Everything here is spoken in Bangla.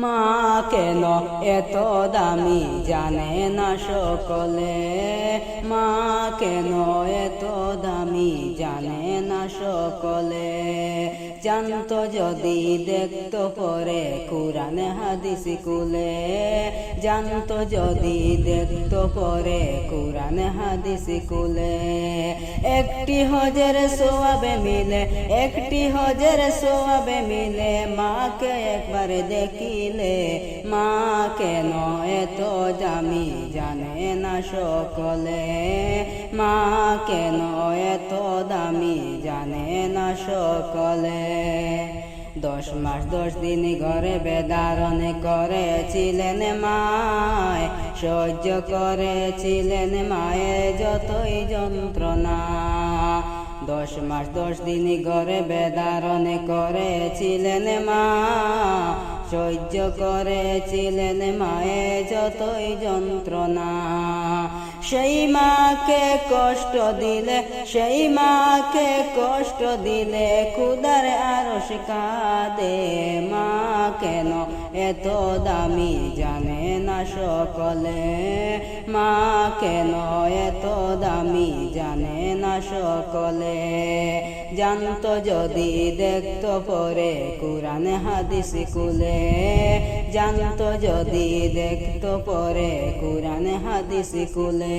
মা কেন এত দামি জানে না সকলে, মা কেন এত দামি জানে না সকলে। জানতো যদি দেখতো পরে কুরআন হাদিস কুলে, জানতো যদি দেখতো পরে কুরআন হাদিস কুলে। একটি হজের সওয়াবে মিলে, একটি হজের সওয়াবে মিলে, মাকে একবার দেখিলে। মা কেন এত দামি জানে না সকলে, মা কেন এত দামি জানে না সকলে। 10 মাস 10 দিন ঘরে বেদারণ করেছিলেন মায়, সহ্য করেছিলেন মায়ের যতই যন্ত্রণা। 10 মাস 10 দিন ঘরে বেদারণ করেছিলেন মা, সহ্য করেছিলেন মায়ের যতই যন্ত্রণা। সেই মাকে কষ্ট দিলে, সেই মাকে কষ্ট দিলে খোদার আরশ কাঁদে। মা কেন এত দামি জানে না সকলে, মা কেন এত দামি জানে না সকলে। জানতো যদি দেখতো পরে কুরআন হাদিস কুলে, জানতো যদি দেখতো পরে কুরআন হাদিস কুলে।